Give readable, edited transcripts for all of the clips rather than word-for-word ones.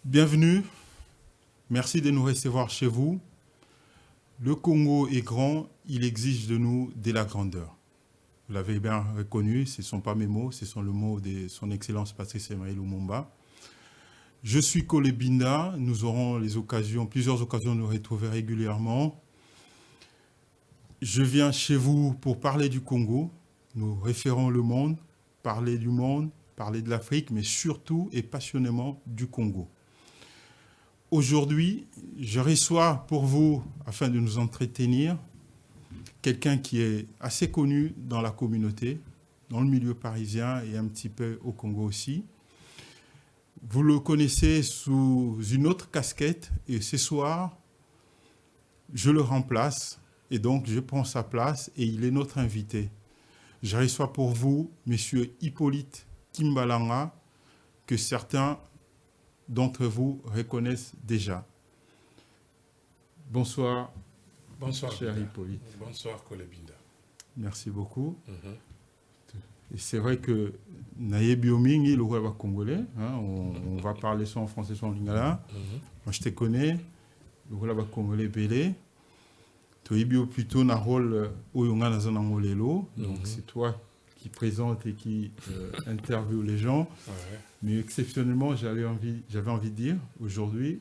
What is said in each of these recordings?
Bienvenue, merci de nous recevoir chez vous. Le Congo est grand, il exige de nous de la grandeur. Vous l'avez bien reconnu, ce ne sont pas mes mots, ce sont les mots de son Excellence Patrice Emery Lumumba. Je suis Kole Binda, nous aurons plusieurs occasions de nous retrouver régulièrement. Je viens chez vous pour parler du Congo, nous référons le monde, parler du monde, parler de l'Afrique, mais surtout et passionnément du Congo. Aujourd'hui, je reçois pour vous, afin de nous entretenir, quelqu'un qui est assez connu dans la communauté, dans le milieu parisien et un petit peu au Congo aussi. Vous le connaissez sous une autre casquette et ce soir, je le remplace et donc je prends sa place et il est notre invité. Je reçois pour vous M. Hippolyte Kimbalanga, que certains d'entre vous reconnaissent déjà. Bonsoir, cher Binda. Hippolyte. Bonsoir, Kole Binda. Merci beaucoup. Et c'est vrai que Naye Biomingi, le roi congolais, on va parler soit en français, soit en lingala. Moi, je te connais, le roi congolais belé. Tu es plutôt dans le rôle Oyonga Nazanangolelo. Donc, c'est toi qui présente et qui interviewe les gens. Ouais. Mais exceptionnellement, j'avais envie de dire, aujourd'hui,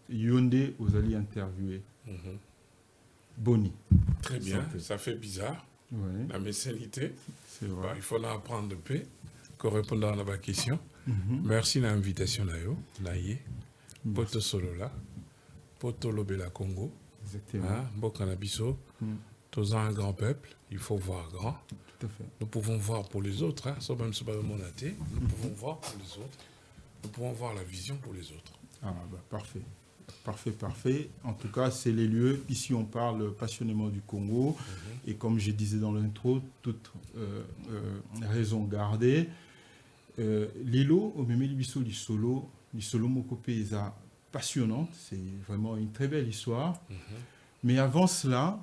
Yondé, vous allez interviewer Boni. Très bien, Santé. ça fait bizarre. Ouais, La mécénité, c'est vrai. il faut en apprendre de paix, correspondant à la question. Merci de l'invitation, Naye. Poto Solola, Poto Lobela Congo, Exactement. Mbokanabiso, tous un grand peuple, il faut voir grand. Tout à fait. Nous pouvons voir pour les autres, sauf même si nous pouvons voir pour les autres. Nous pouvons voir la vision pour les autres. Ah, parfait. Parfait. En tout cas, c'est les lieux. Ici, on parle passionnément du Congo. Et comme je disais dans l'intro, toute raison gardée. Lilo, au même l'Isolo Mokopé est passionnante. C'est vraiment une très belle histoire. Mais avant cela,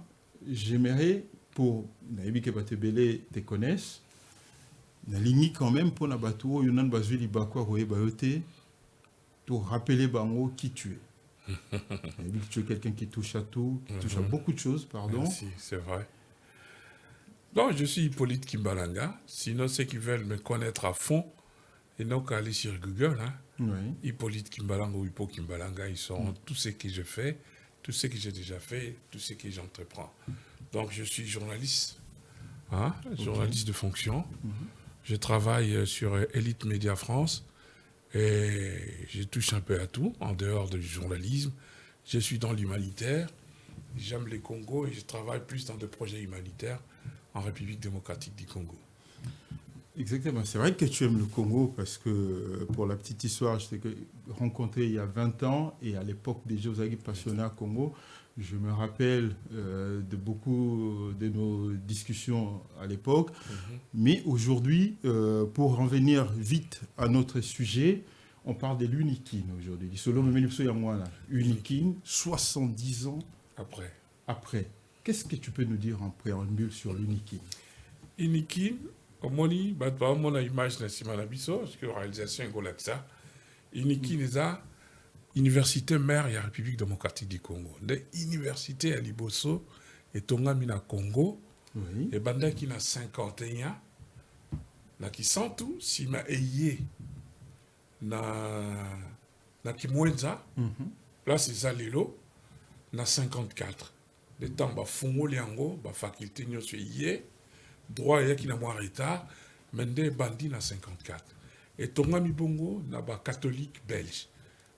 j'aimerais, pour Naïbi Kebatebele te connaisse, Nalini quand même pour Nabatou, Yonan Bazui Libakwa Roye Bayote, pour rappeler Bango qui tu es. Tu es quelqu'un qui touche à tout, qui touche à beaucoup de choses, pardon. Merci, c'est vrai. Non, je suis Hippolyte Kimbalanga. Sinon, ceux qui veulent me connaître à fond, ils n'ont qu'à aller sur Google. Oui. Hippolyte Kimbalanga ou Hippo Kimbalanga, ils sauront tout ce que je fais, tout ce que j'ai déjà fait, tout ce que j'entreprends. Donc, je suis journaliste, journaliste de fonction. Je travaille sur Elite Media France et je touche un peu à tout, en dehors du journalisme. Je suis dans l'humanitaire, j'aime les Congo et je travaille plus dans des projets humanitaires en République démocratique du Congo. Exactement. C'est vrai que tu aimes le Congo parce que, pour la petite histoire, je t'ai rencontré il y a 20 ans et à l'époque des Jeux Olympiques passionnés à Congo. Je me rappelle de beaucoup de nos discussions à l'époque. Mais aujourd'hui, pour revenir vite à notre sujet, on parle de l'Unikin aujourd'hui. Unikin, 70 ans après. Qu'est-ce que tu peux nous dire en préambule sur l'Unikin? Unikin, Omoni, on a image nationale parce que la réalisation est comme ça. Unikin est la université mère de la République démocratique du Congo. L'université à Liboso et Tongami na Congo. Oui. Et banda qui na 51 na qui sent tout si ma ayé na Kimwenza. Là c'est ça lelo na 54. Le temps ba fongo liango ba faculté nyoso yé droit ya qui na moins retard mende bandi na 54. Et Tongami Bongo na ba catholique belge.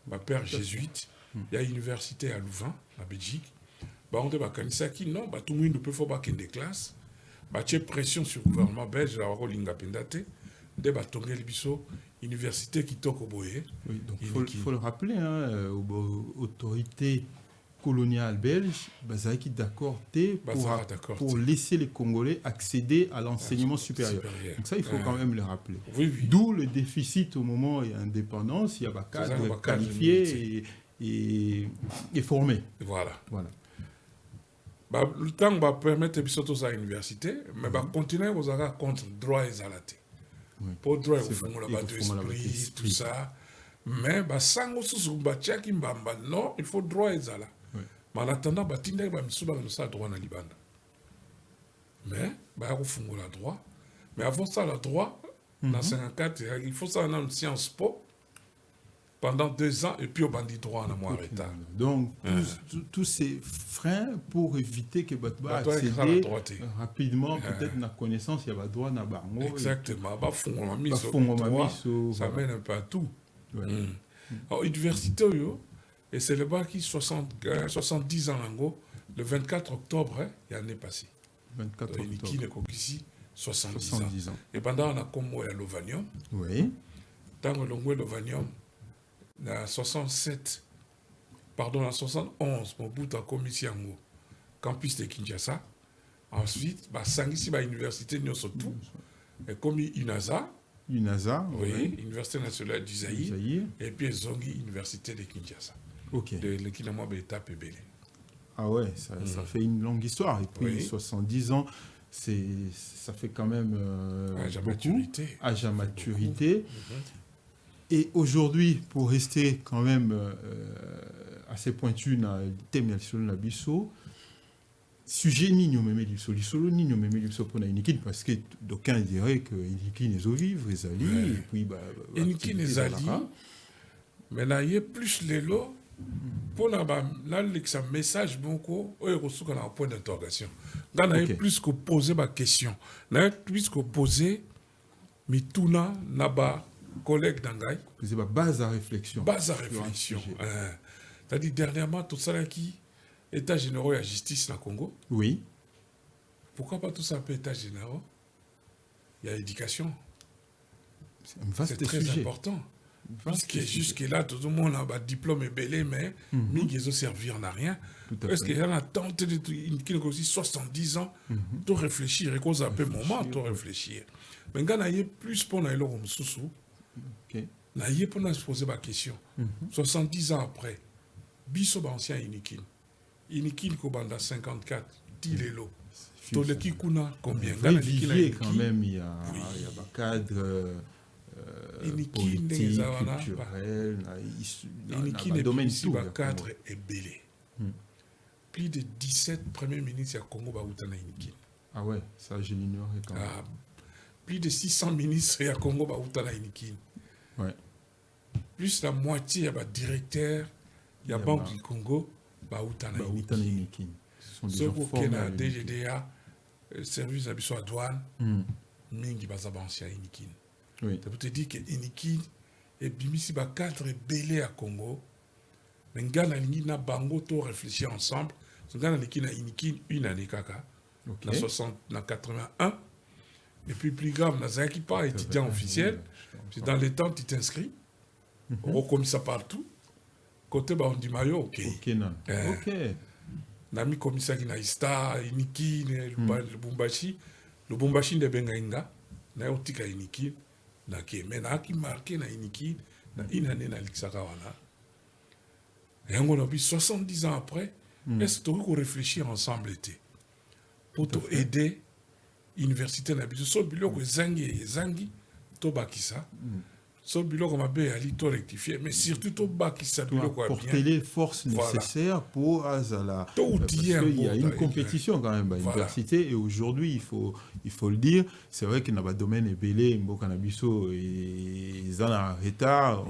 Ma père jésuite, il y a une université à Louvain, en Belgique. On dit que non, tout le monde peut faire des classes. Il y a pression sur le gouvernement belge, la Rolinga Pendate, de l'université qui toque au Boye. Oui, donc il faut le rappeler, autorité coloniale belge, qui d'accord pour laisser les Congolais accéder à l'enseignement supérieur. Donc ça, il faut quand même le rappeler. Oui. D'où le déficit au moment de l'indépendance, il y a des cadres qualifiés et formés. Voilà. Le temps va permettre de à l'université, mais va continuer à contre droit et zalaté. Pour droit, au fond, la esprit, tout ça. Mais basango susu batiaki mbamba non, il faut droit ezala. Ouais. Mais en attendant batinda ba misuba ça droit na libanda. Mais ba ko fungola droit. Mais avant ça la droit dans 54 il faut ça en sciences po pendant 2 ans et puis au bandit droit en moi état. Donc tous ces freins pour éviter que Batba accéder rapidement peut-être na connaissance il y a droit na bango. Exactement, ba fungola miso ça mène un peu à tout. Ouais. Alors, université, et c'est le bas qui 70 ans le 24 octobre, il y a l'année passée. 24 octobre. Qui n'est qu'ici 70 ans. Et pendant on a comme à l'Ovanium. Oui. Dans le l'Ovanium, en 67, pardon, en 71, mon bout a commis ici en campus de Kinshasa. Ensuite, Sangisi, l'université, nous surtout, et commis UNASA. UNASA, oui, Université nationale du Zaïre, et puis Zongi, Université de Kinshasa. Ok. De l'équivalent de l'étape Bélé. Ah ouais, ça fait une longue histoire. Et puis 70 ans, ça fait quand même âge à maturité. Âge à maturité. Et aujourd'hui, pour rester quand même assez pointu dans le thème de l'Abisso, sujet ni nous même du solo ni nous même du pour Inikin parce que d'aucuns diraient que Inikin est au vivre les alliés et puis Inikin est alliés mais là il y a plus les lots pour là ça message beaucoup eux reçu qu'on a un point d'interrogation là il y a plus que poser ma question là plus que poser mituna naba collègue d'Angaï c'est ma base à réflexion c'est-à-dire dernièrement tout ça là qui État généraux et la justice dans le Congo. Oui. Pourquoi pas tout ça peut État généraux? Il y a l'éducation. C'est très important. Puisque jusque-là, tout le monde a un diplôme belé, mais ils ont servi en rien. Est-ce qu'il y a une attente de 70 ans de réfléchir et qu'on a un peu moment de réfléchir. Mais quand il y a plus pour nous, il y a pour nous poser la question. 70 ans après, Bisso ancien Inikin. Inikin Kobanda 54, Tilelo. Toleki Kuna, combien? Vivier quand même, il y a un cadre politique, culturel, Inikin est domaine tout. Le cadre est belé. Plus de 17 premiers ministres à Congo Baoutana Inikin. Ah ouais, ça je l'ignorais quand même. Plus de 600 ministres à Congo Baoutana Inikin. Ouais. Plus la moitié à directeur, il y a Banque du Congo. Baoutana Inikin. Ceux qui ont DGDA, service d'habitation à douane, mingi bazaba ancien Inikin. Ça peut te dire que Inikin est bimisi ba cadre belé à Congo. Mais ngana lingi na bango to réfléchir ensemble. Ngana lingi na Inikin une année kaka. Na 60 na 81. Et puis plus grave, na zaki pas étudiant officiel. C'est dans les temps tu t'inscris. On comme ça partout. Côté on dit mayo ok. Nami komisa ki na Ista, Iniki, Lubumbashi de Bengainga, na yotika Iniki, na ke mena ki marqué na Iniki, na inane na Lixaka wana. Et on a 70 ans après, est-ce que tu réfléchir ensemble pour t'aider l'université na biso so biloko zangi to bakisa. So biloko mabe ali to rectifier mais surtout to bakisa biloko bien porter les forces nécessaires pour azala parce qu'il y a une compétition quand même à l'université et aujourd'hui il faut le dire c'est vrai que dans le domaine ébélé mboka na biso ils en a retard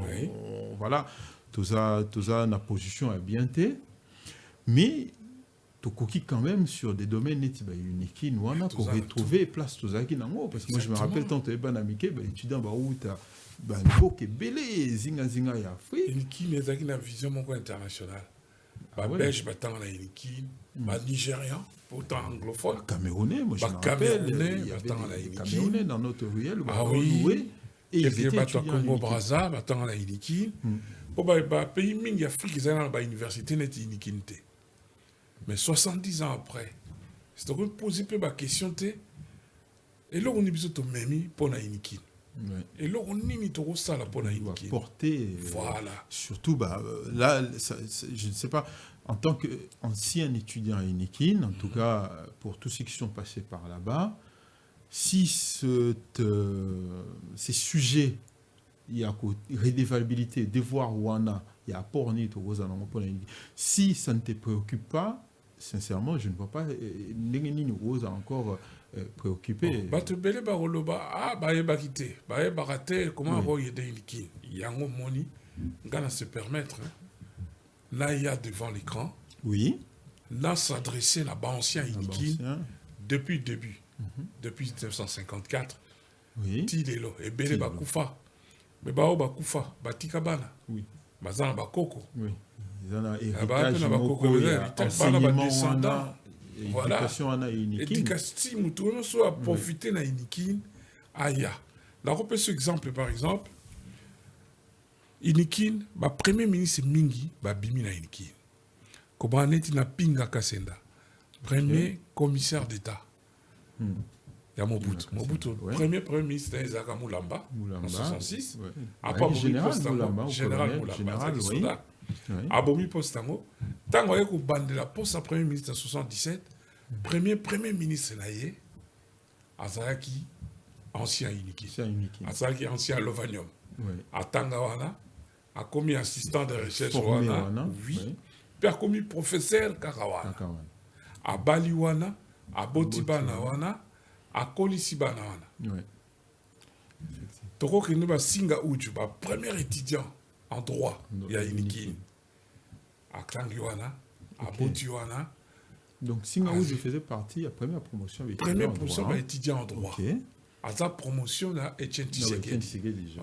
voilà tout ça na position à bien té mais tokoki quand même sur des domaines neti ba unique nous on a qu'on retrouver place tout ça qui nango parce que moi je me rappelle tant que ban amike ba étudiant ba outa ba niveau que belé zinga ya Afrique Iniki mais ça qui na vision moko internationale ba belge ba tanga na Iniki ba nigérian pourtant anglophone camerounais moi je me rappelle il y avait des camerounais dans notre ruelle ah oui et ils étaient étudiants Congo Brazza ba tanga na Iniki pour ba pays mingi Afrique ils ont ba université net Iniki nte. Mais 70 ans après, c'est de poser la question. Et là, on est besoin de même pour la Inikin. Et là, on est besoin de ça pour la Inikin. Porter. Voilà. Surtout, là, je ne sais pas, en tant qu'ancien étudiant à Inikin, en tout cas, pour tous ceux qui sont passés par là-bas, si ces sujets il y a redevabilité, devoir ou il y a apport ni to rosa non pour si ça ne te préoccupe pas, sincèrement, je ne vois pas ni rosa encore préoccupé. Bah te belé ba roloba ah ba e ba kité, ba e ba raté comment avoir aider Iniki. Yango moni ngana se permettre là il y a devant l'écran. Oui. Là s'adresser la ancien Iniki depuis le début. Depuis 1954. Oui. Tilelo et belé ba kufa. Mais ba o ba kufa, ba tikabana. Oui. Bazana ba koko. Oui. Ils en ont héritage moko, il y a enseignement, voilà. Éducation Iniki. Éducation, mutuellement soit profiter na Iniki. Aya. La repère ce exemple par exemple. Iniki, ba premier ministre Mingi, ba bimi na Iniki. Koba neti na Pinga Kasenda. Premier commissaire d'État. Il y a Mobutu. Mobutu, premier ministre d'Isaka Moulamba, en 1966. Après, général Moulamba, Abomi Postango. Tant que bande la poste à premier ministre en 1977, premier ministre Naye, Azaraki, ancien Iniki. Azaraki, ancien Lovanium. À Tangawana, a commis assistant de recherche Wana, oui. Puis a commis professeur Karawana. À Baliwana, à Botibana Wana, à Kolisibana Wana. Toko Keniba Singa Uju, premier étudiant en droit, il y a Iniki. À Klangiwana, à Botiwana. Donc Singa Uju faisait partie de la première promotion. Première promotion d'étudiant en droit. À sa promotion, là, Etienne Tshisekedi.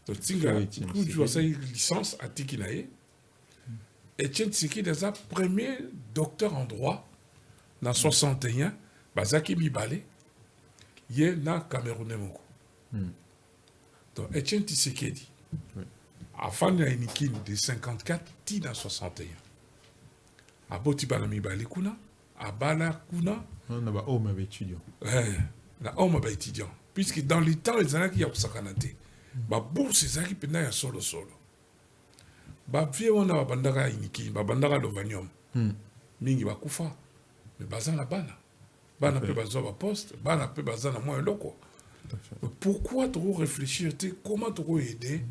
Donc Singa Uju a sa licence à Tikinae. Etienne Tshisekedi est le premier docteur en droit dans 61, Bazaki Mibale, il est dans Camerounais Moko. Donc Etienne Tshisekedi, avant de Iniki de 54, il dans 61. À Botibana Mibale Kuna, à Bala Kuna. On a un homme étudiant. Un homme étudiant. Puisque dans les temps, les années qui y a pour Sakanate, la bourse, c'est ça qui peut y solo. Ba vie on a bandara Iniki, ba bandara Lovanium. Mingi ba kufa. Mais bazana bana peut bazana ba poste, bana peut bazana moins loko. Pourquoi trop réfléchir, comment trop aider,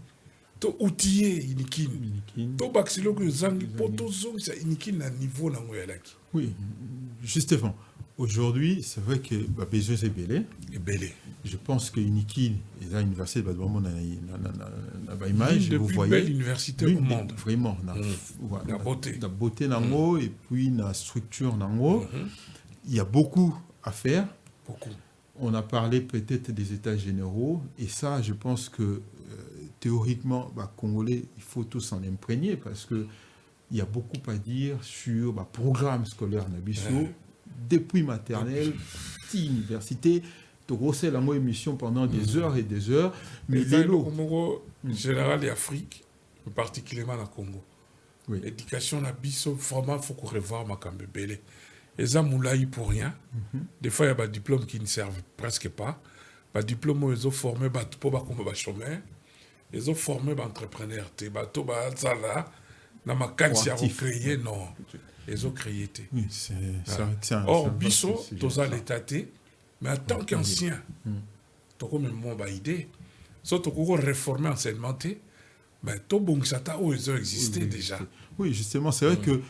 to outiller Iniki, to baxilo que zangi poto zong ça Iniki na niveau na moyalaki. Oui, justement. Aujourd'hui, c'est vrai que besoin c'est belé. Je pense que Iniki est à l'université de Badouamon na image, vous voyez belle université au monde. Vraiment la beauté. La beauté nango et puis la structure nango. Il y a beaucoup à faire. Beaucoup. On a parlé peut-être des états généraux et ça, je pense que théoriquement, Congolais, il faut tous s'en imprégner parce que il y a beaucoup à dire sur le programme scolaire Nabiso. Depuis maternelle, université, tu as la moyenne émission pendant des heures et des heures. Mais au Congo, général et Afrique, particulièrement au Congo, l'éducation Nabiso, vraiment, il faut qu'on revoie ma cambébélé. Et ça, moulaï pour rien. Des fois, il y a des diplômes qui ne servent presque pas. Des diplômes, ils ont formé des chômeurs, ils ont formé des entrepreneurs. Ils ont créé, non. Ils ont créé. Oui, c'est or, Bisso, tu as l'état, mais en tant qu'ancien, tu as comme une idée. Si tu as réformé l'enseignement, tu as existé déjà. Oui, justement, c'est vrai que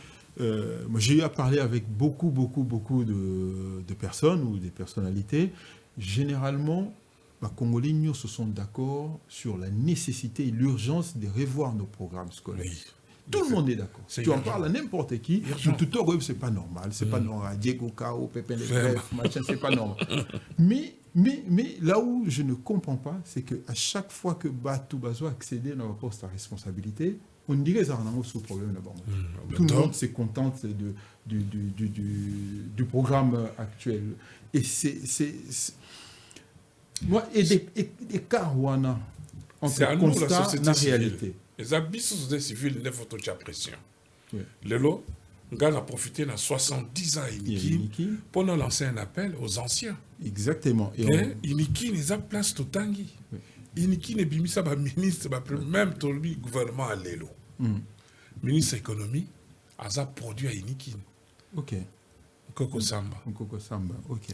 moi, j'ai eu à parler avec beaucoup de personnes ou des personnalités. Généralement, les Congolais se sont d'accord sur la nécessité et l'urgence de revoir nos programmes scolaires. Oui. Tout le monde est d'accord. Tu en parles à n'importe qui. Tout le monde, c'est pas normal. C'est pas normal. Diego Kao, Pépin les Brefs, machin, c'est pas normal. Mais là où je ne comprends pas, c'est qu'à chaque fois que Batou Bazo accédait à un poste à responsabilité, on dirait que ça a un autre problème là-bas. Tout le monde se contente du programme actuel. Et moi, et des Carouana entre constat et la réalité. Les habits de la société civile ne font pas pression. Lelo, on a profité de 70 ans à Iniki pour lancer un appel aux anciens. Exactement. Et Iniki n'est pas place tout tangi. Iniki n'est pas ministre, même tout le gouvernement à Lelo. Ministre économie, a produit à Iniki. Ok. Koko Samba. Ok.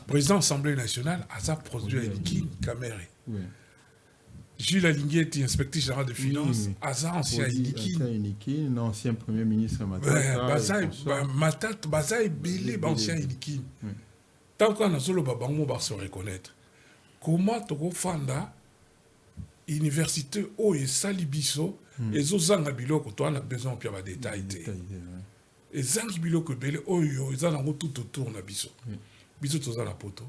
Président de l'Assemblée nationale, a produit à Iniki, Caméré. Jules Alinguetti, inspecteur général des finances, Aza, ancien Inikin, ancien premier ministre Matata. Baza et Belé, ancien Inikin. Tant qu'on a solo babango, va se reconnaître. Comment tu fanda université où et salibiso et zozanga biloko toi on a besoin de détails. Et zangi biloko belé oyo ils ont tout autour na biso. Biso toza na poto.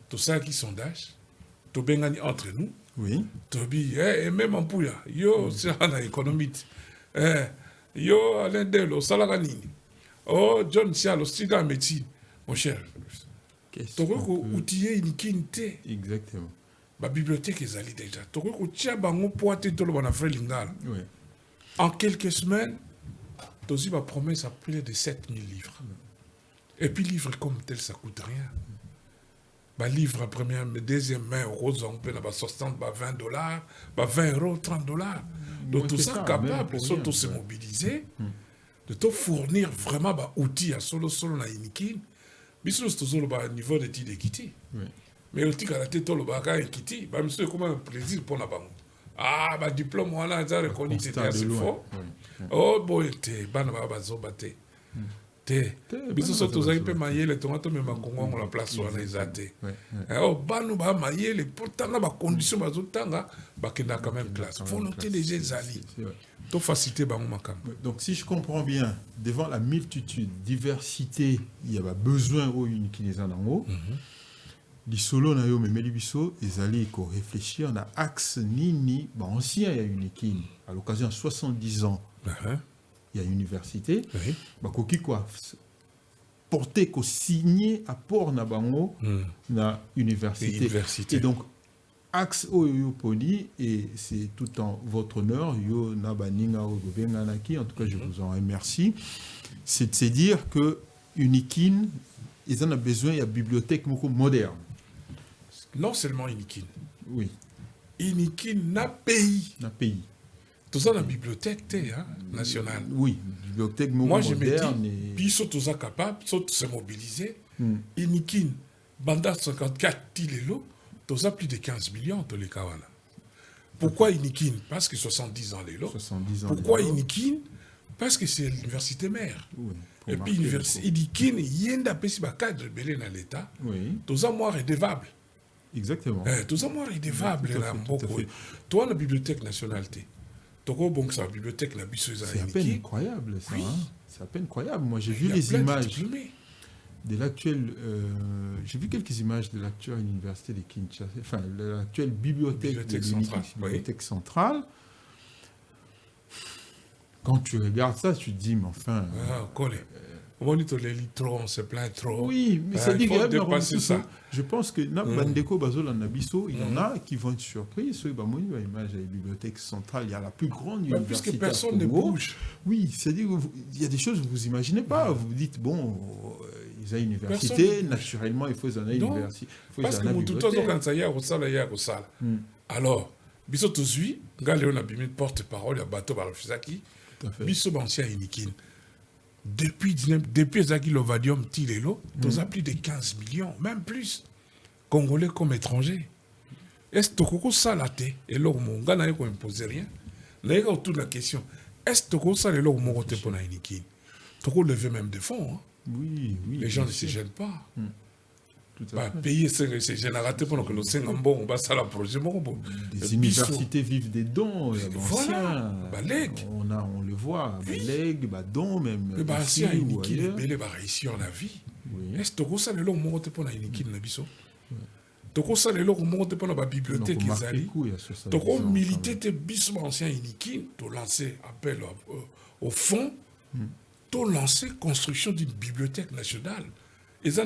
To ça qui sondage. To bengani entre nous. Oui. Tobi, et même en pouya, yo, c'est un économiste. Yo, Alain Dello, Salaganini. Oh, John Sialo, c'est un médecine. Mon cher, tu vois outillé une quinte. Exactement. Ma bibliothèque est allée déjà. Tu vois que tu as bango poité tout le monde a fait l'ingala. En quelques semaines, tu as eu ma promesse à plus de 7000 livres. Et puis, livre comme tel, ça coûte rien. Bah, livre première, deuxième main, rose, on peut avoir 60, bah, $20, bah, 20 €, 30 $. Donc, tout ça capable, de se mobiliser, de te fournir vraiment bah, outils à solo na inikin. Mais c'est au niveau de l'équité. Mais le tic à la tête, le bagage équité, bah, monsieur, comment un plaisir pour la banque. Ah, bah, diplôme, on a déjà reconnu, c'était assez fort. Oh, bon, t'es, bah, on va se battre. Biso so tozali pe mayele tomato me makongo on la place wana ezate. Oh banu ba mayele pourtant ba condition bazotanga ba kenda quand même classe. Volonté des ezali. To faciliter ba makambo. Donc si je comprends bien, devant la multitude, diversité, il y a besoin au unikineza nango. Li solo na yo memeli biso ezali ko réfléchir na axe nini ba ancien ya unikin à l'occasion de 70 ans. Il y a une université, bah koki quoi porter ko signer apport na bango na université. Et donc axe oyo poni et c'est tout en votre honneur yo na baninga o benganaki en tout cas je vous en remercie. C'est de se dire que Unikin ils en a besoin il y a bibliothèque moderne. Non seulement Unikin. Oui. Unikin na pays. Tout ça dans la bibliothèque nationale. Oui, bibliothèque moderne. Moi, je me dis, puis ils tous capables, ils se mobiliser. Inikin, Banda 54, Tilelo, tous plus de 15 millions de les Kawana. Pourquoi Inikin? Parce que 70 ans les lots. Pourquoi Inikin? Parce que c'est l'université mère. Oui, et puis l'université Inikin, il y a un peu de cadre belé dans l'État. Tous ça, moi, redevable. Exactement. Tout ça, moi, redevable. Toi, la bibliothèque nationale, bon, la bibliothèque, la c'est à peine incroyable, ça. Oui. Hein? C'est à peine incroyable. Moi, j'ai vu les images de l'actuelle. J'ai vu quelques images de l'actuelle université de Kinshasa, enfin, l'actuelle bibliothèque centrale. Quand tu regardes ça, tu te dis, mais enfin. On dit les litrons, c'est plein trop. Oui, mais ça dit que ça. Je pense que Bandeko Bazol en Abisso, il y en a qui vont être surpris. Ceux qui ont l'image de la bibliothèque centrale, il y a la plus grande université. Puisque personne ne bouge. Oui, c'est-à-dire qu'il y a des choses que vous n'imaginez pas. Vous vous dites, bon, ils ont une université, naturellement, il faut une université. Parce que tout le temps, quand ça y a, il y a ça. Alors, Bisso Tozui, Galéon a bimé porte-parole, il y a Bateau Barofisaki, Bisso Bancia Inikin. Depuis Zaki Lovadium Tilelo, nous avons plus de 15 millions, même plus, Congolais comme étrangers. Est-ce que ça l'a été? Et là, mon gars n'a imposé rien. Là, il y a autour de la question. Est-ce que ça l'a été pour la Inikin? Tu peux lever même des fonds. Hein? Oui. Les gens ne se gênent pas. Payer ces générateurs pendant que nous sommes bon, on va ça la projet. Les universités vivent des dons. Voilà. On le voit. Legs, dons même. Mais si à Inikin, il va réussir la vie. Est-ce que ça le monte pour la Inikin na biso? Tu ça le monte pour la bibliothèque Ezali. Tu militer tes biso ancien Inikin, tu lancer appel au fond, tu lancer construction d'une bibliothèque nationale. Et ça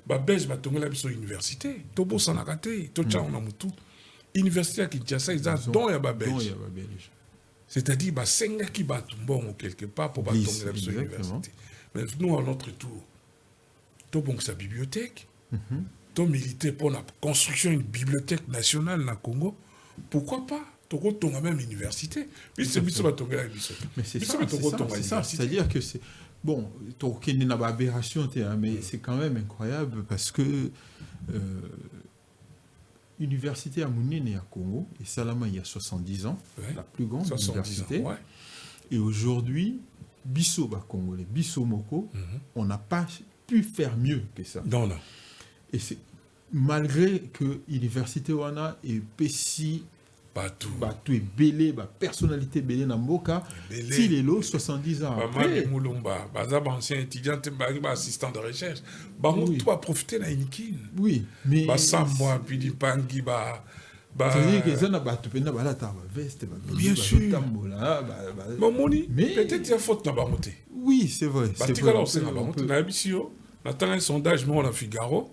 Belge va tomber la université. Tobo Sanakate, Tocha Onamutu. Université à Kinshasa, ils ont don et Belge. C'est-à-dire, Senga qui va tomber quelque part pour tomber la université. Mais nous, à notre tour, Tobo sa bibliothèque, to militer pour la construction d'une bibliothèque nationale na Congo. Pourquoi pas? Togo tombe même université. Mais c'est ça va tomber la université. Mais c'est ça. C'est-à-dire que c'est. Bon, il y a une aberration, mais c'est quand même incroyable parce que université à Mounine à Congo, et Salama il y a 70 ans, Ouais. la plus grande 70 université. ans, ouais. Et aujourd'hui, Bisso Congolais, Bisso Moko, on n'a pas pu faire mieux que ça. Non. Et c'est malgré que l'université wana est pessi, Partout. tout est belé, personnalité belé na mboka, Belé. si les 70 ans Maman après. Moulumba, Bazab ancien étudiant, assistant de recherche. Bango, Oui. toi, profiter na Inikin. Oui, mais Basamba, puis di Pangi, c'est-à-dire que ça n'a pas tout pena balata veste Bien sûr. Mamoni, Mais- peut-être il y a faute dans Bamote. oui, c'est vrai. C'est Batika là, vrai. on sait dans Bamote. On a Abissio, on a un sondage, mais on a Figaro.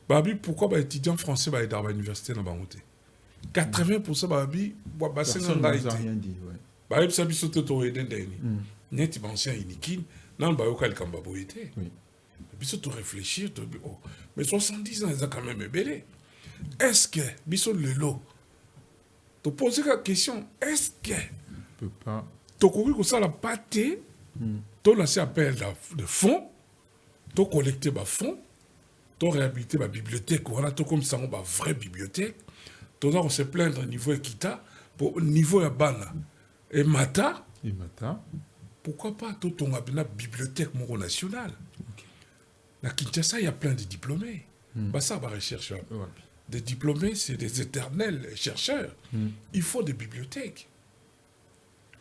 Babi, pourquoi les étudiants français vont être à l'université dans Bamote 80% Babi, Personne ne nous a rien dit. Ouais. Babi, ça biso to eden deni. Net ancien Inikin, non ba yoka le kambabo était. Oui. Biso to réfléchir, oh, mais 70 ans, ils ont quand même belé. Est-ce que biso le lot, te poser la question, est-ce que On peut pas. tu as ça la pâte, tu lancé appel de fonds, tu collecté des fonds, tu réhabilité la bibliothèque, voilà, tu comme ça, une vraie bibliothèque, tu as se plaindre au niveau Ekita, pour niveau Yabana et Mata, Et matin. pourquoi pas tu as une bibliothèque nationale. À Kinshasa, il y a plein de diplômés. Bah, ça, va recherche. Ouais. Des diplômés, c'est des éternels chercheurs. Il faut des bibliothèques.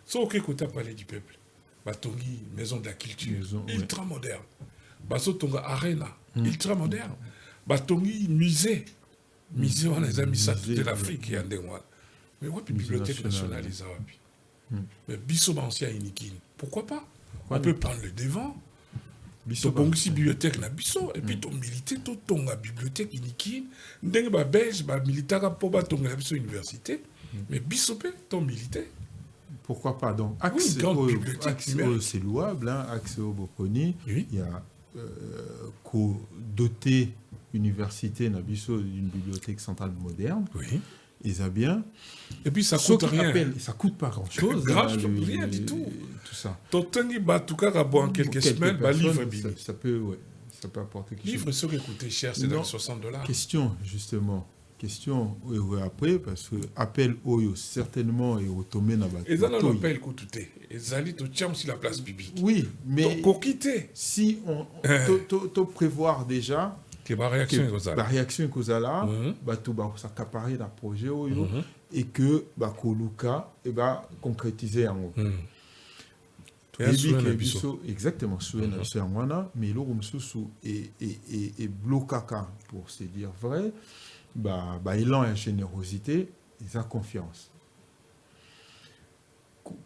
C'est ok que tu as parlé du peuple. Batongi, maison de la culture, Maison, ultra moderne. Basotonga Arena, ultra moderne. Batongi, musée. Musée, on a mis ça toute l'Afrique. Il y a des mois. Mais ouais, puis bibliothèque nationale, les Arabes. Mais Bissot ancien Inikin, pourquoi pas? On peut prendre le devant. Bisso Donc, si bibliothèque na biso, et puis ton milité, ton bibliothèque Inikin, ndenge ba belge, ba militaire pour ba ton la biso université, mais biso pe ton milité. Pourquoi pas? Donc, Oui, axe, une grande bibliothèque numérique. c'est louable, hein, axe au Boconi. Oui. Il y a doté université Nabiso d'une bibliothèque centrale moderne. Oui. Et ça bien. Et puis ça Ceux coûte qui rien. appellent, ça coûte pas grand-chose. Rien du tout. Tout ça. Ton tengi ba tout cas en quelques semaines, ba personnes, livre bini. ça peut, ouais, ça peut apporter quelque Livre chose. ce qui coûtait cher, c'est dans Non. les $60. Question, justement. Question, après, parce que appel Oyo, certainement, et automé n'a pas. Et ça, on appelle coûté. Et Zali, tu tiens aussi la place publique. Oui, mais Donc, quitter. si on prévoir déjà Que ma réaction est la aux réaction que vous avez, Mhm. tout s'accaparer dans le projet Oyo, et que Koluka et concrétiser en haut. Exactement, mais et blocaka pour se dire vrai, élan et générosité, ils ont confiance.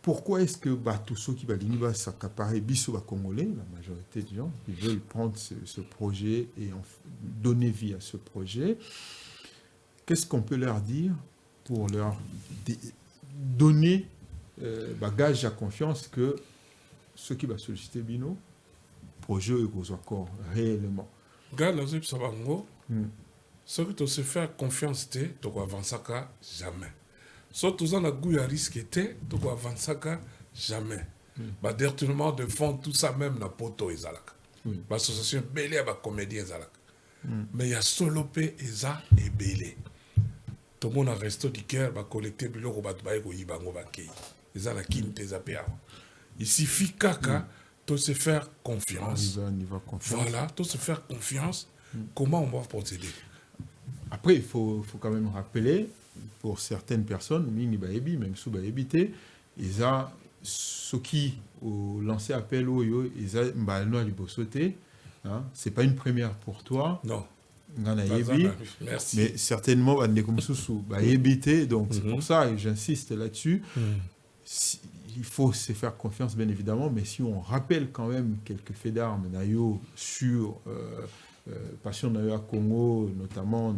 Pourquoi est-ce que tous ceux qui vont s'accaparer biso congolais, la majorité des gens, ils veulent prendre ce projet et donner vie à ce projet? Qu'est-ce qu'on peut leur dire pour leur donner gage à confiance que ceux qui vont solliciter Bino, projet est encore réellement. Regarde, là, ça va ce que tu sais faire confiance, tu dois avancer jamais. Soit tu as un goût à risque, tu dois avancer jamais. Directement de fond, tout ça même na poto et zalak. L'association belé à comédien zalak. Mais il y a solo pe eza et belé. Tout le monde a resté du cœur, va collecter bilo ko bat baï ko yibango ba kei. Eza la kin te zapéa. Il suffit kaka de se faire confiance. Voilà, de se faire confiance. Comment on va procéder? Après, il faut quand même rappeler, pour certaines personnes, même sous Baébité, ils ont ceux qui ont lancé appel au yo, ils ont sauté. C'est pas une première pour toi. Non. Merci. Mais certainement, donc c'est pour ça, et j'insiste là-dessus. Il faut se faire confiance, bien évidemment, mais si on rappelle quand même quelques faits d'armes sur Passion à Congo, notamment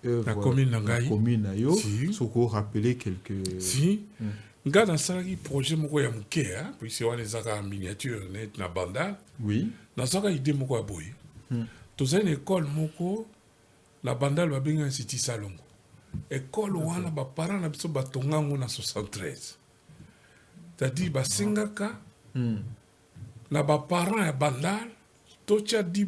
la commune Nayo, il faut rappeler quelques. Si, regarde dans ce projet, puis c'est les en miniature, na banda. Oui. Dans ce idée, moko boy. Dans une école, la banda va bien un city salon. École où on a des parents na biso batonga en 73. C'est-à-dire, basingaka, na ba parents ya bandal, tocha 10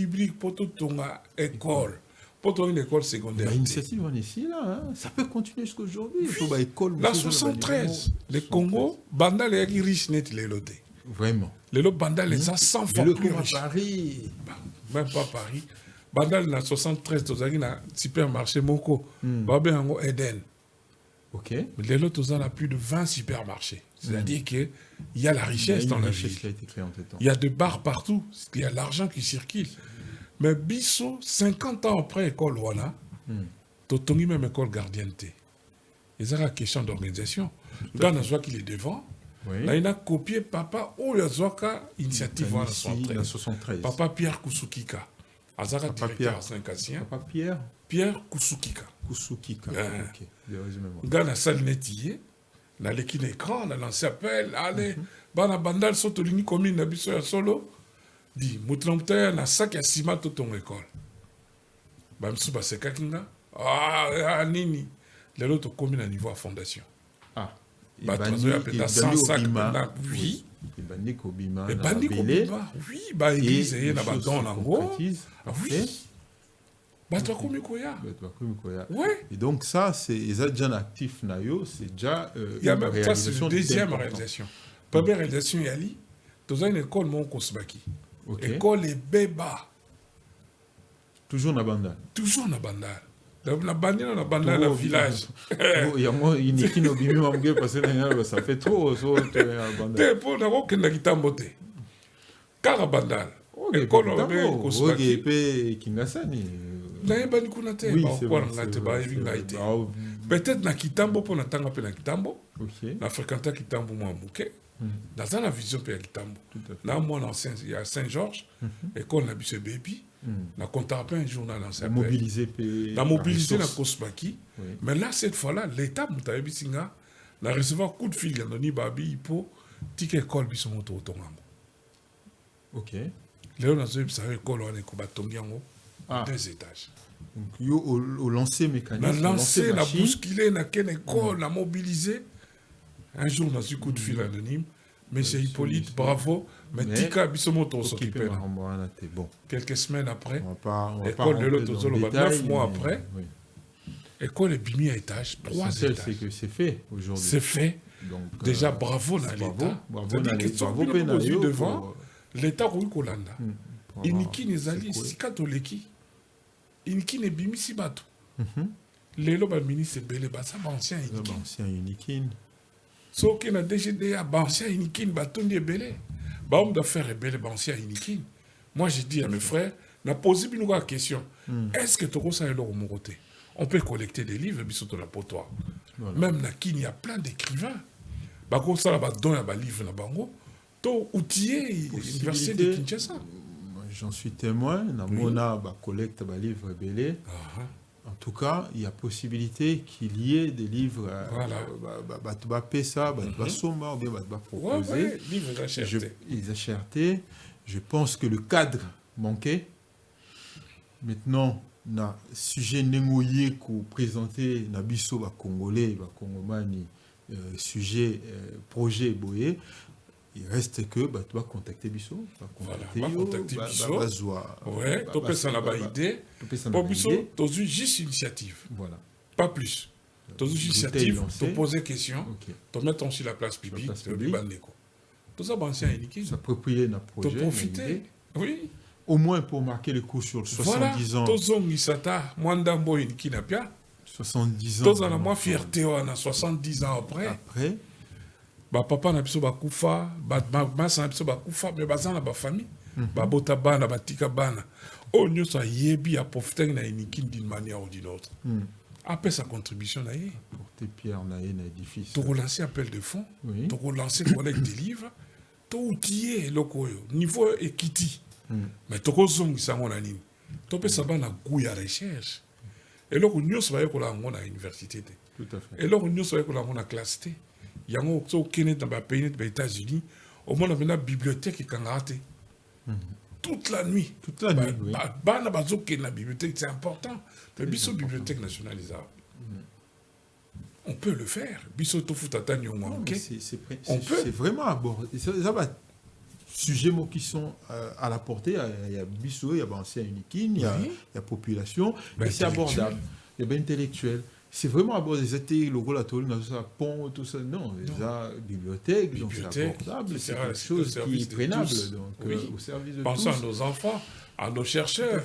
briques pour tout ton école. pour trouver une école secondaire. L'initiative en est ici, là. Hein. Ça peut continuer jusqu'à aujourd'hui. Il faut une école. La 73, le Congo, Bandal est riche net les lotés. Vraiment. Les lots Bandal est 100 fois plus riche. Paris. Même pas Paris. Bandal, na 73, tu as un supermarché Moko. Babé en Eden. Ok. Mais les lots, tu as plus de 20 supermarchés. C'est-à-dire qu'il y a la richesse dans la ville. Il y a des bars partout. Il y a l'argent qui circule. Mais Bisso, 50 ans après l'école Wana, tu as même école gardienté. Et c'est la question d'organisation. Le gars, on qu'il est devant. Oui. Là, il a copié Papa ou il a initiative en 73. Papa Pierre Kusukika. Azara directeur à Saint-Cassien. Papa Pierre. Pierre Kusukika. Kusukika. Ok. Le gars, on a salle nettier. On a l'équipe d'écran, on a lancé appel. Allez, bana bandal soto lini commune na biso ya solo. Dit, moutramte na sac ya ciment to ton école. Ba msu ba seka kinga. Ah, nini. Les autres communes à niveau à fondation. Ah. Bah, tu as appelé 100 sacs maintenant. Oui. Et Bandi Kobima. Et Bandi Kobima. Oui, bah, église, il y a un bâton en gros. Ah oui. Bah, tu as commis quoi? Oui. Et donc, ça, c'est déjà actif, Nayo, c'est déjà. Il y a même ça, c'est la deuxième réalisation. Première réalisation, Yali, tu as une école, mon Kosbaki. École et Béba. Toujours na Bandal. Toujours na Bandal. La Bandal, na Bandal, le village. Il y a moi, il n'y a pas bimi mamge parce que ça fait trop. T'es pour la roque na Kitambote. Car Bandal. École, on avait Kosbaki. Et Kingasani. Oui, peut-être na Kitambo pour na tanga pe na Kitambo. Na fréquenté Kitambo moi mouké. Dans la vision pe Kitambo. Là moi il y a Saint-Georges école na biso baby. Na comptable un journal dans ça. Mobilisé na Kosbaki. Mais là cette fois-là l'état mutaye bisinga na recevoir coup de fil ya noni babi pour ticket école biso moto otongamo. OK. Léo na zo biso école on est ko batongi yango. 2 étages. Donc, au lancer mécanisme. On a lancé, on a bousculé, on a quelle école, on a mobilisé. Un jour, on a eu coup de fil anonyme. Monsieur Hippolyte, bravo. Mais Tika Bissomoto s'occupait. Bon. Quelques semaines après, école de l'autre, 9 mois après, école est bimie à étage, 3 étages. C'est que c'est fait aujourd'hui. C'est fait. Donc, déjà, bravo dans l'État. Bravo devant l'État Rouikolanda. Iniki Nezali, Sikatoleki. Iniki ne bimisi bato. Lelo ba ministre belé ba ça ba ancien Iniki. Ancien Iniki. So que na DGDA ba ancien Iniki batondi belé. Ba homme d'affaires belé ba ancien Iniki. Moi j'ai dit à mes frères, na posé une question. Est-ce que toko ça elo moroté? On peut collecter des livres bisoto la potoir. Même na Kini il y a plein d'écrivains. Ba ko ça ba don ya ba livre na bango. To outillé l'université de Kinshasa. J'en suis témoin. Namona collecte des livres belés. En tout cas, il y a possibilité qu'il y ait des livres. Voilà. Pesa, Soma, ou bien proposer. Livres d'acherté. Les achertés. Je pense que le cadre manquait. Maintenant, na sujet nengoye qu'on présentait na biso ba congolais, ba congomani sujet projet boyé. Il reste que tu vas contacter Bisso. Contacter Bisso. Ouais, tu peux s'en avoir idée. Pour Bisso, tu as juste initiative. Voilà. Pas plus. Tu as juste initiative, tu poser question, tu mets sur la place publique, tu as tout ça, c'est un unique. S'approprier notre projet. Tu profiter. Oui. Au moins pour marquer le coup sur 70 ans. Voilà. Tu as Misata, Mwandambo, Iniki Napia. 70 ans. Tu as la fierté, on a 70 ans après. Ba papa na biso bakufa ba masa na biso bakufa mais bazana ba famille ba bota bana batika bana o nyoso yebi a profiter na Iniki d'une manière ou d'une autre après sa contribution na yé porter pierre na yé na édifice to relancer appel de fonds to relancer collecte des livres to outiller lokoyo niveau equity mais to ko zongisa ngona nini to pesa bana goût ya recherche et loko nyoso ba yekola ngona université te tout à fait et loko nyoso ba yekola ngona classe te. Il y a un pays aux États-Unis, au moins on a une bibliothèque qui est toute la nuit. Toute la nuit, oui. La bibliothèque, c'est important. La bibliothèque nationale, on peut le faire. On peut. C'est vraiment abordé. sujets mots qui sont à la portée. Il y a Bissot, il y a ancien Unikin, il y a population, et c'est abordable. Il y a bien intellectuel. C'est vraiment abordable. Les étés, le rôle à tout ça, pont, tout ça. Non, la bibliothèque, donc c'est abordable. C'est quelque chose qui est prenable au service de tous. Pensons à nos enfants, à nos chercheurs.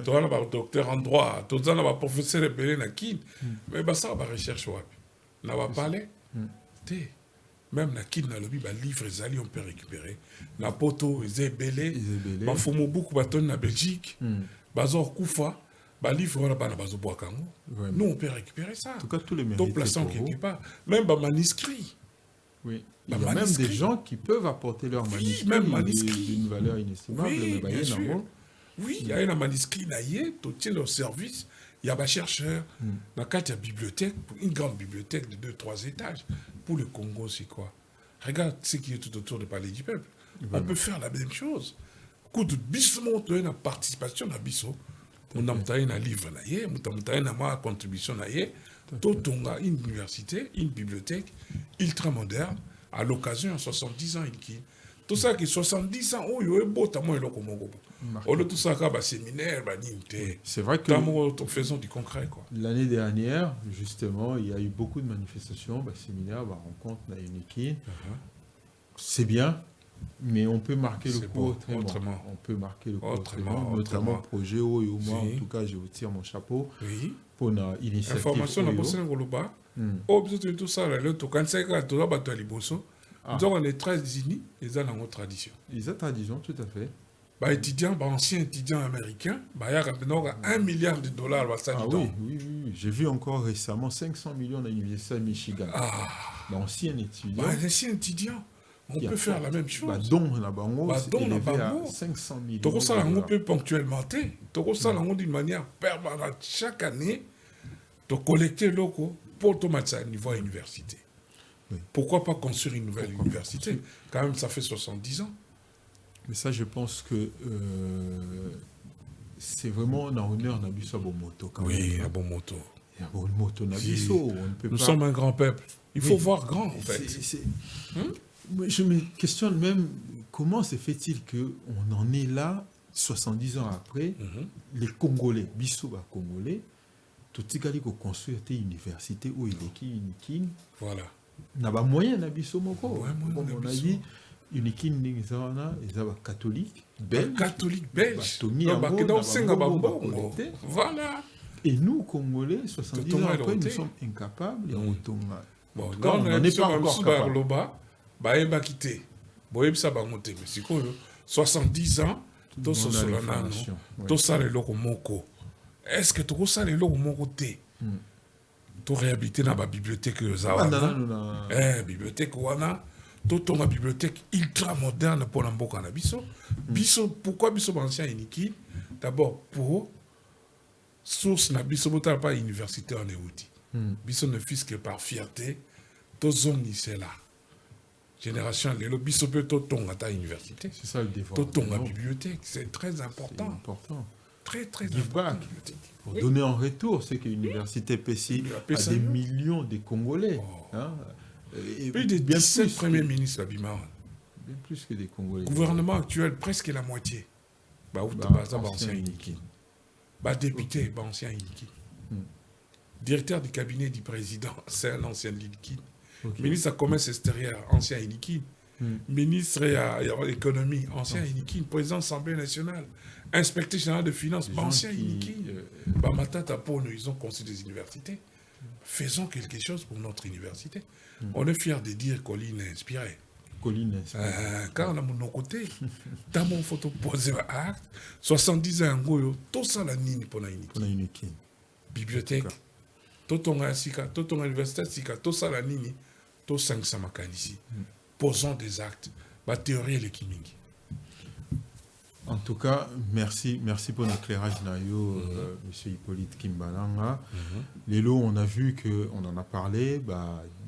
Tu vois, là, docteur en droit, tout ça, là, professeur de Belé, mais ça, va recherche, là, va parler. Même na kin na lobi ba livre ezali on peut récupérer na poto ezebele ba fomo beaucoup ba ton na Belgique bazor kufa ba livre wana bana bazo boakango nous on peut récupérer ça en tout cas tous les mérites donc plaçant quelque part même ba manuscrit il y a même des gens qui peuvent apporter leur manuscrit même manuscrit d'une valeur inestimable oui il y a un manuscrit na yé tout tient leur service. Il y a des chercheurs, dans la bibliothèque, une grande bibliothèque de 2-3 étages. Pour le Congo, c'est quoi? Regarde ce qui est tout autour du Palais du Peuple. On peut faire la même chose. Coup de Bissot, on a une participation à Bissot. On a un livre, on a une contribution. On a une université, une bibliothèque ultra moderne, à l'occasion de 70 ans. Tout ça qui est 70 ans, oh, il y a un beau tamoy là comme on tout ça comme séminaire, c'est vrai que faisons du concret quoi. L'année dernière, justement, il y a eu beaucoup de manifestations, séminaires, rencontres, Unikin. C'est bien, mais on peut marquer le coup autrement. On peut marquer le coup autrement, notamment projet où moi, en tout cas, je vous tire mon chapeau pour une initiative. Information na bosse ngoloba. Oh, tout ça là, le to kanse ka to ba to liboso. Donc, on est très unis, ils ont une tradition. Ils ont une tradition, tout à fait. Étudiants, anciens étudiants américains, il y a $1 milliard. Oui. J'ai vu encore récemment 500 millions à l'Université de Michigan. Anciens étudiants. Anciens étudiants, on peut faire la même chose. Donc, c'est élevé à 500 millions. On peut ponctuellement, d'une manière permanente, chaque année, de collecter locaux pour tout mettre ça à niveau à l'université. Oui. Pourquoi pas construire une nouvelle université? Quand même, ça fait 70 ans. Mais ça, je pense que c'est vraiment un honneur d'Abisso à Bomoto. Oui, à Bomoto. Et à Bomoto, Nabisso. Nous sommes un grand peuple. Il faut voir grand, en fait. Je me questionne même, comment se fait-il qu'on en est là, 70 ans après, les Congolais, Bisso, Congolais, tout ce qui a construit une université où il est qui, voilà. Na ba moyen na biso moko on a dit Unikin ningizana ezaba catholique belge voilà et nous Congolais 70 ans après nous sommes incapables et on n'est pas encore capable ba eba kité boye bisa ba monter mais sikoyo 70 ans to sosolana to sale loko moko est-ce que to sale loko moko té to réhabiliter dans la bibliothèque bibliothèque wana to tonga bibliothèque ultra moderne pour l'amboka na biso pourquoi biso ancien Unikin d'abord pour source na biso bota pas université en euti biso ne fils que par fierté to zone c'est là génération lelo biso peut to tonga ta université c'est ça le développement to tonga bibliothèque c'est très important très important pour donner en retour ce que l'université PCI a des millions de Congolais. Plus de 17 premiers ministres bien plus que des Congolais. Gouvernement actuel, presque la moitié. Ancien Unikin. Député, ancien Unikin. Directeur du cabinet du président, c'est un ancien Unikin. Ministre de commerce extérieur, ancien Unikin. Ministre de l'économie, ancien Unikin. Président de l'Assemblée nationale. Inspecteur général de finances, ancien Unikin. Matata pour nous, ils ont construit des universités. Faisons quelque chose pour notre université. On est fiers de dire Colline est inspirée. Car on a mon côté, dans mon photo posé à acte, 70 ans, tout ça la nini pour la Unikin. Bibliothèque, tout ton université, tout ça la nini, tout 500 macan ici. Posons des actes. Ma théorie est l'équiming. En tout cas, merci pour l'éclairage, Nayo, M. Hippolyte Kimbalanga. Lélo, on a vu qu'on en a parlé,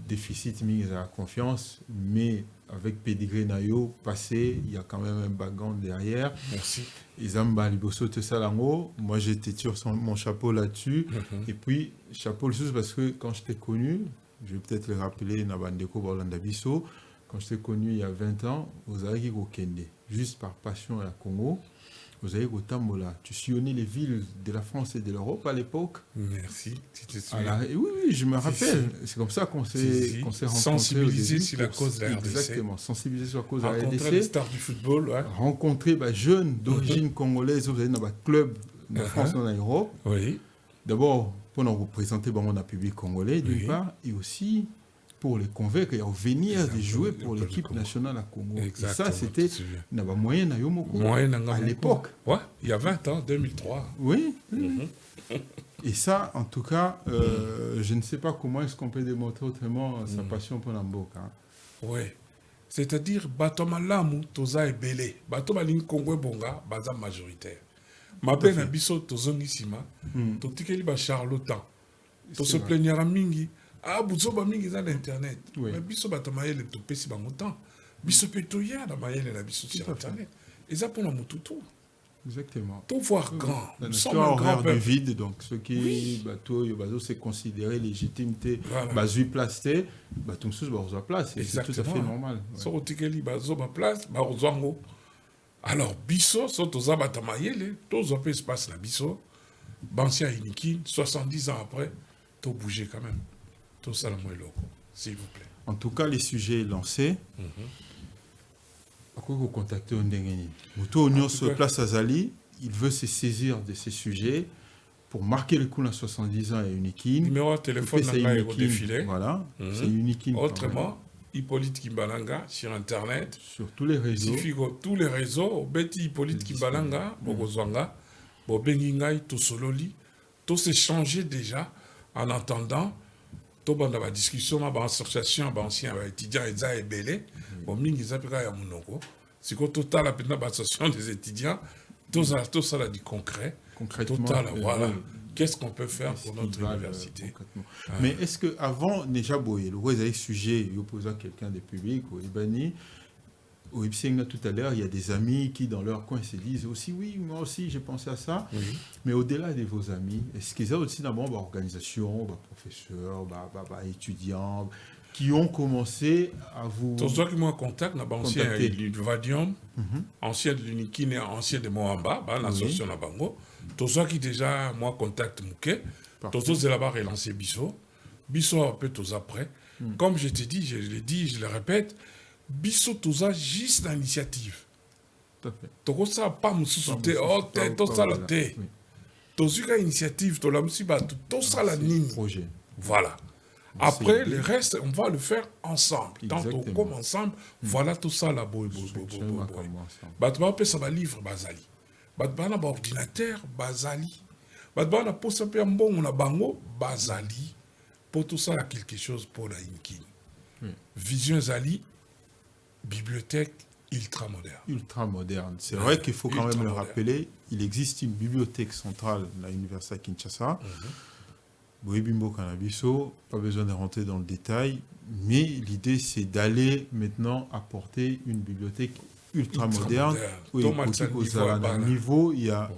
déficit mis à la confiance, mais avec Pédigré Nayo, passé, il y a quand même un background derrière. Merci. Izamba Liboso Tessalango, moi j'étais sur mon chapeau là-dessus. Et puis, chapeau le sous parce que quand je t'ai connu, je vais peut-être le rappeler, Nabandeko Borlanda Bisso, quand je t'ai connu il y a 20 ans, vous avez au Kende, juste par passion à la Congo. Vous avez au Tambola. Tu sillonnais les villes de la France et de l'Europe à l'époque. Merci. Tu te souviens. Oui, je me rappelle. C'est comme ça qu'on s'est rencontrés. Sensibiliser sur la cause de la RDC. Exactement, sensibiliser sur la cause de la RDC. Rencontrer les stars du football. Ouais. Rencontrer jeunes d'origine congolaise, vous allez dans le club de France en Europe. Oui. D'abord, pour nous représenter mon public congolais, d'une part, et aussi pour les convaincre et venir de jouer pour l'équipe nationale à Congo. Exactement. Et ça, c'était moyen à l'époque. Ouais, il y a 20 ans, 2003. Oui. Et ça, en tout cas, je ne sais pas comment est-ce qu'on peut démontrer autrement sa passion pour l'Amboka. Oui. C'est-à-dire, Batoma Lamu, Toza et Belé. Batoma Ling Congo Bonga, Baza majoritaire. Ma belle Abisso, Tozongisima, Totikeli ba Charlotan. Toso plaignera mingi. Ah, Bouzo ba mingi dans l'internet. Mais Bisso Batamaye, to pesi bangotan. Bisso Petoya, la maïle la Bisso sur internet. Et ça pour la Moutoutou. Exactement. Tout voir grand. Nous sommes un grand du vide, donc ce qui c'est considéré légitimité, bazui plasté, tout ça c'est place, c'est tout à fait normal. So tikeli bazo ba place, ba ozango. Alors biso so toza batamayele, tozo peu espace la biso. Bansia Iniki, 70 ans après, tout bouger quand même. Tout ça la moins loco, s'il vous plaît. En tout cas, les sujets lancés. Pourquoi vous contactez Ondengeni? Moutou Union sur place à Zali, il veut se saisir de ces sujets pour marquer le coup à 70 ans à Unikin. Numéro de téléphone n'a pas défilé. Voilà, c'est Unikin. Autrement, Hippolyte Kimbalanga sur Internet. Sur tous les réseaux. Tous les réseaux, Betty Hippolyte Kimbalanga, Bogozwanga, Bobengingai, Tosololi, tout s'est changé déjà en attendant. Tout dans la discussion, ma association, ancien étudiant et Belé, bon, mingi zapika ya munoko. C'est quoi total la peine l'association des étudiants, tout ça là du concret. Concrètement, total, voilà. Qu'est-ce qu'on peut faire pour notre université? Mais est-ce que avant déjà boyer, vous avez sujet, vous posez à quelqu'un des publics, au Libani, au Ipsenga tout à l'heure, il y a des amis qui dans leur coin se disent aussi oui, moi aussi j'ai pensé à ça. Mais au-delà de vos amis, est-ce qu'ils ont aussi d'abord organisation, professeurs, étudiants qui ont commencé à vous... Tous ceux qui m'ont contacté, ancien de Vadium, ancien de l'Unikine et ancien de Moamba, l'association de Bango. Tous ceux qui déjà m'ont contacté, tous ceux qui là-bas relancé Bisso. Bisso un peu tous après. Comme je te dis, je le dis, je le répète, Bisso tous a juste l'initiative. Tout ça pas me sous-souter, oh, t'es tout ça la thé. Tous ceux qui ont l'initiative, tout ça la ligne. Voilà. Après, le reste, on va le faire ensemble. Tantôt comme ensemble, voilà tout ça là. Batman peut ça va livre Bazali. Batman a un ordinateur Bazali. Batman a posé un bon on a bango Bazali. Pour tout ça, il y a quelque chose pour la Inkin. Vision Zali, bibliothèque ultra moderne. Ultra moderne. C'est vrai qu'il faut quand même le rappeler. Il existe une bibliothèque centrale à l'université à Kinshasa. Boebimbo Cannabiso, pas besoin de rentrer dans le détail, mais l'idée c'est d'aller maintenant apporter une bibliothèque ultra moderne. Oui, au niveau, il y a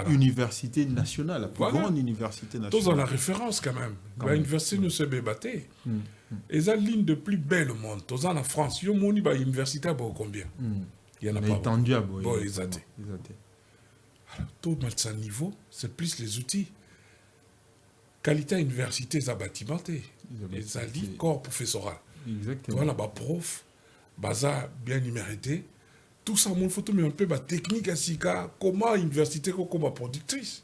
université nationale, la plus grande université nationale. Tous en la référence quand même. L'université nous se débattait. Et ça, l'une des plus belles au monde. Tous en la France. Il y a une université à combien? Il y en a pas. Entendu à tout à niveau, c'est plus les outils. Qualité université, ça bâtimenté. Les alliés, corps professoral. Exactement. Voilà, prof, baza bien numéroté. Tout ça, mon photo, mais un peu technique à Sika, comment université, comme productrice.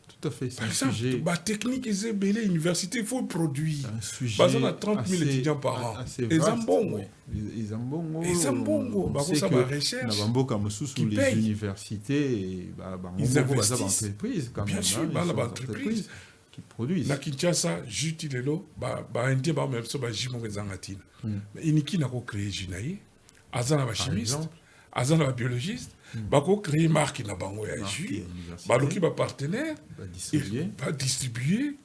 Tout à fait, c'est un sujet. Technique, c'est belé, université, il faut produire. Un sujet. On a 30 000 étudiants par an. Et Zambongo. Et Zambongo. Et Zambongo. On sait que les universités, ils investissent. Entreprises, quand même. Bien sûr, l'entreprise. Produisent. La Kinshasa, juste le lot, même mais Iniki n'a pas créé Junaï, Azana va chimiste, Azana va biologiste, Bako créé marque na bango ya jus, Baloki va partenaire, va distribuer,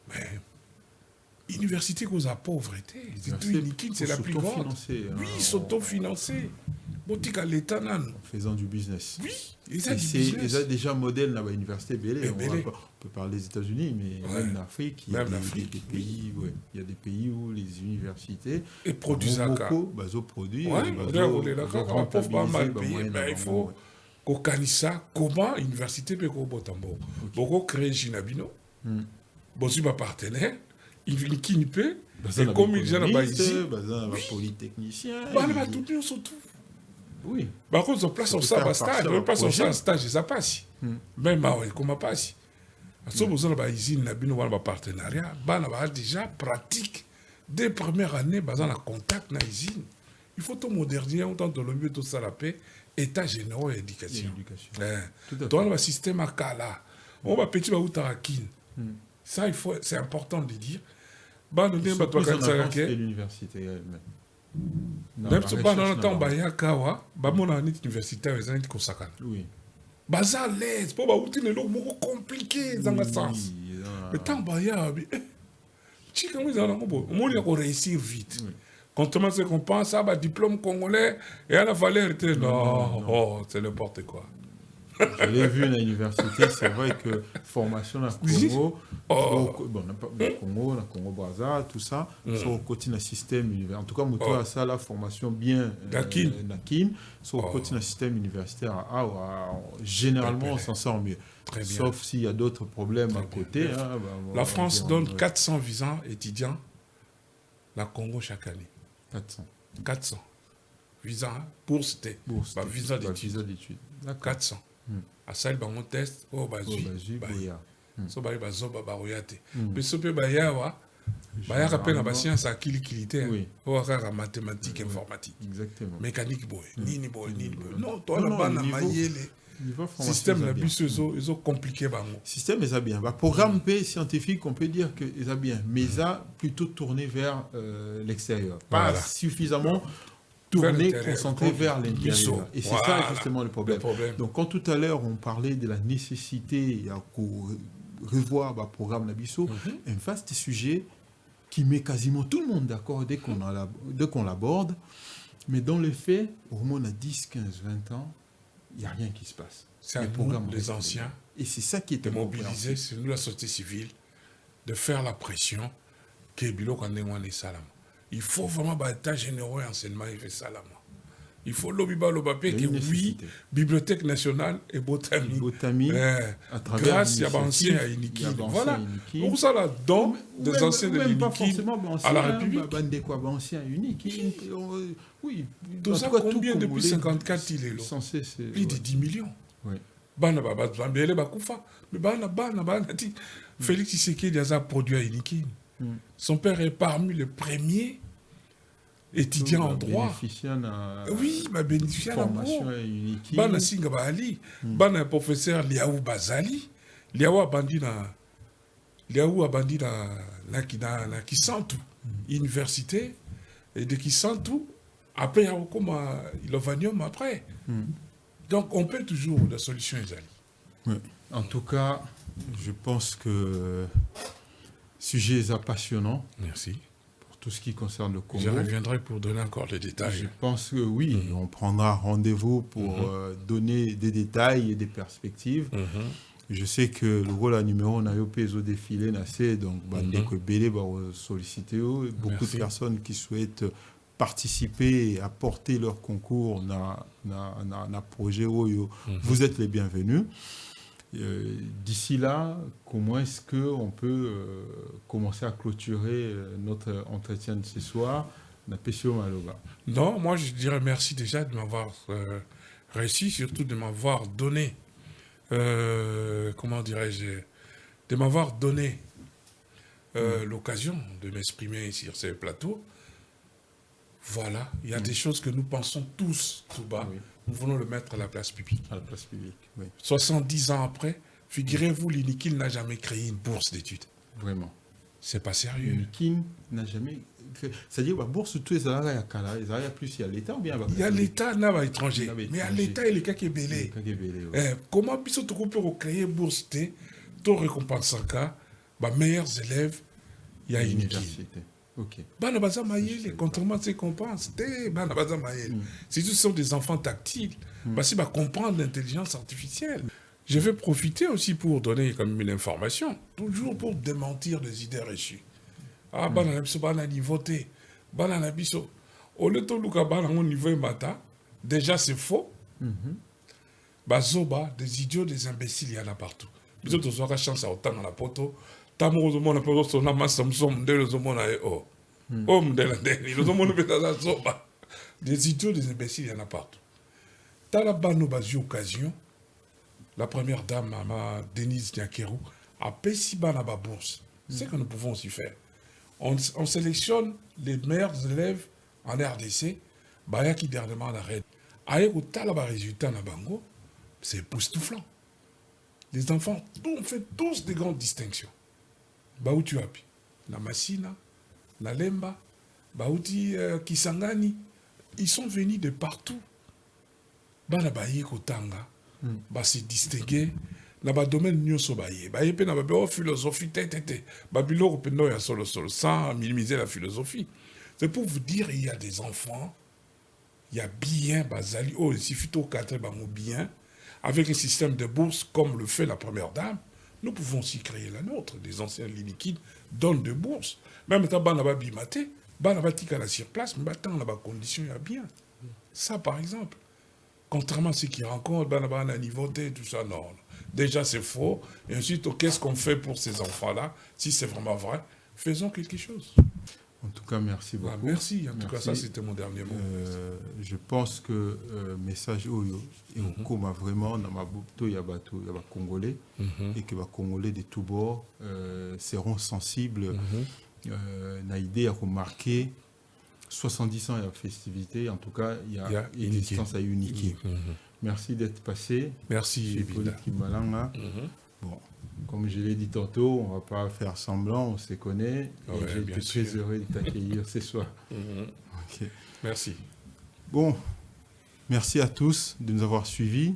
mais université cause à pauvreté, c'est la plus grande. Oui, s'auto-financé. boutique à l'État, nan. En faisant du business. Oui, Et c'est déjà modèle dans l'université Bélé. On peut parler des États-Unis, mais même en Afrique, il y a des pays, il y a des pays où les universités produisent beaucoup, produits, il faut kokanisa comment université peut kobotambo. Beaucoup créer Ginabino. Bosu ba partenaire, il qui ne peut et comme il y a ici, polytechnicien, tout bien surtout. Oui. Par contre, on place ça en stage, on place ça en stage, ça passe. Même comment passe. Si vous avez une usine, un partenariat, vous avez déjà pratique dès la première année, vous avez un contact dans l'usine. Il faut tout moderniser, autant de l'objet, tout ça, la paix, état général et éducation. Dans le système à Kala, on va petit Baoutarakin. Ça, c'est important de dire. Et l'université elle-même. Même si on a temps Bayakawa, on a une université avec un Kosakana. Oui. Baza l'aise, pour ba outil le mot compliqué dans le sens. Le temps Baya, tu comment ils ont on va réussir vite. Quand on se comprend ça, diplôme congolais et à la valeur, non, c'est n'importe quoi. Je l'ai vu à l'université, c'est vrai que formation dans le Congo, le Congo Brazza, tout ça, sur le côté d'un système universitaire. En tout cas, moi, à ça, la formation bien Nakin, sur le côté d'un système universitaire, généralement, on s'en sort mieux. Sauf s'il y a d'autres problèmes à côté. La France donne 400 visas étudiants dans le Congo chaque année. 400 visas pour c'était visa d'études. 400. À ça, il y a un test, mais ce peut rappelle la science à mathématiques, informatique, mécanique, non, toi là-bas, le système ils ont compliqué. Le système est bien. Le programme scientifique, on peut dire que est bien, mais ça plutôt tourné vers l'extérieur. Pas suffisamment tourné, concentré vers l'intérieur. Et c'est ça justement le problème. Donc quand tout à l'heure on parlait de la nécessité de revoir le programme Nabiso, un vaste sujet qui met quasiment tout le monde d'accord dès qu'on l'aborde, mais dans les faits, au moins à 10, 15, 20 ans, il n'y a rien qui se passe. C'est un programme des anciens. Et c'est ça qui est mobilisé, c'est nous la société civile, de faire la pression que Bilo Kandengwane Salam. Il faut vraiment que l'État général enseignement fait ça là. Il faut l'obibé que oui, Bibliothèque nationale et Botami. Grâce à l'ancien à Iniki. Voilà. Pour ça, là, don des anciens de l'Iniki à la République. Ancien unique. Oui. Tout ça, combien depuis 54 il est là? Plus de 10 millions. Oui. Félix Tshisekedi a produit à Iniki. Son père est parmi les premiers étudiants en droit. Oui, bénéficié à la formation unique. Bana Singa Bali, Bana professeur Liaou Bazali, Liaou abandi na Kisantu université et de Kisantu après il Ovanium après. Donc on peut toujours la solution Ezali. Oui. En tout cas, je pense que sujet est passionnant. Merci. Pour tout ce qui concerne le Congo. Je reviendrai pour donner encore les détails. Je pense que oui, on prendra rendez-vous pour donner des détails et des perspectives. Je sais que le rôle à numéro on a eu au défilé donc solliciter beaucoup de personnes qui souhaitent participer et apporter leur concours dans projet vous êtes les bienvenus. D'ici là, comment est-ce qu'on peut commencer à clôturer notre entretien de ce soir? Non, moi je dirais merci déjà de m'avoir réussi, surtout de m'avoir donné, de m'avoir donné l'occasion de m'exprimer sur ce plateau. Voilà, il y a des choses que nous pensons tous tout bas. Oui. Nous voulons le mettre à la place publique. À la place publique, oui. 70 ans après, figurez-vous, l'Inikin n'a jamais créé une bourse d'études. Vraiment. C'est pas sérieux. L'Inikin n'a jamais fait. C'est-à-dire, la bourse, tout ça, il y a plus, il y a l'État ou bien il y a l'État, n'a pas étranger. Mais à l'État, il y a quelqu'un qui est belé. Comment on peut créer une bourse d'études, tout récompense en cas, les meilleurs élèves, il y a Inikin. Ok. Bana baza mayele, contrairement à ce qu'on pense. Bana baza mayele. C'est juste ce sont des enfants tactiles. Parce qu'ils comprendre l'intelligence artificielle. Je vais profiter aussi pour donner comme une information, toujours pour démentir les idées reçues. Ah, bana biso bana ni voter. Bana biso. Au lieu de luka bana au niveau mata, déjà c'est faux. Bazoba, des idiots, des imbéciles, il y en a partout. Biso to soka chance à autant dans la poto. Tamo zo mona poto so na ma Samsung de lo zo mona e o. Oh mdela ndeni, lo zo mona peta za zoba. Des idiots, des imbéciles, il y en a partout. Tala bano bazi occasion. La première dame, Mama Denise Diakerou, a payé si bas la bourse. C'est ce que nous pouvons aussi faire. On sélectionne les meilleurs élèves en RDC, bah qui dernièrement la reine. Avec autant de résultats na bango, c'est époustouflant. Les enfants ont fait tous des grandes distinctions. Bah où tu appuies, la Massina, la Lemba, bah où tu Kisangani, ils sont venus de partout. Bah la baye kotanga. Bah c'est distingué na ba domaine nyonso baye pe na ba philosophie tete ba biloko pe no ya solo sans minimiser la philosophie. C'est pour vous dire il y a des enfants, il y a bien bazali il suffit au cadre bien avec un système de bourse comme le fait la première dame. Nous pouvons aussi créer la nôtre. Des anciens liquides donnent de bourses. Même temps ban na ba bimaté, ban na ba tika sur place, mais tant na ba condition ya bien. Ça par exemple. Contrairement à ceux qui rencontrent, banabana niveauté, tout ça, non. Déjà, c'est faux. Et ensuite, qu'est-ce qu'on fait pour ces enfants-là? Si c'est vraiment vrai, faisons quelque chose. En tout cas, merci beaucoup. Merci. En tout cas, ça, c'était mon dernier mot. Je pense que message Oyo et Okoma vraiment dans ma bouteille, il y a Congolais et que les Congolais de tous bords seront sensibles. N'a idée à remarquer 70 ans de festivité, en tout cas, il y a une distance à uniquer. Merci d'être passé. Merci, Malanga. Bon, comme je l'ai dit tantôt, on ne va pas faire semblant, on se connaît. Et j'ai été très heureux de t'accueillir ce soir. Okay. Merci. Bon, merci à tous de nous avoir suivis.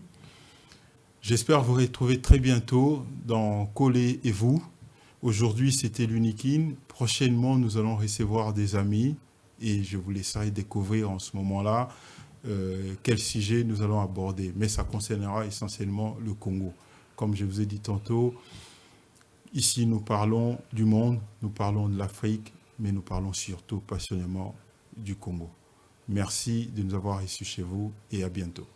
J'espère vous retrouver très bientôt dans Collé et vous. Aujourd'hui, c'était l'Unikin. Prochainement, nous allons recevoir des amis. Et je vous laisserai découvrir en ce moment-là quel sujet nous allons aborder. Mais ça concernera essentiellement le Congo. Comme je vous ai dit tantôt, ici nous parlons du monde, nous parlons de l'Afrique, mais nous parlons surtout passionnément du Congo. Merci de nous avoir reçus chez vous et à bientôt.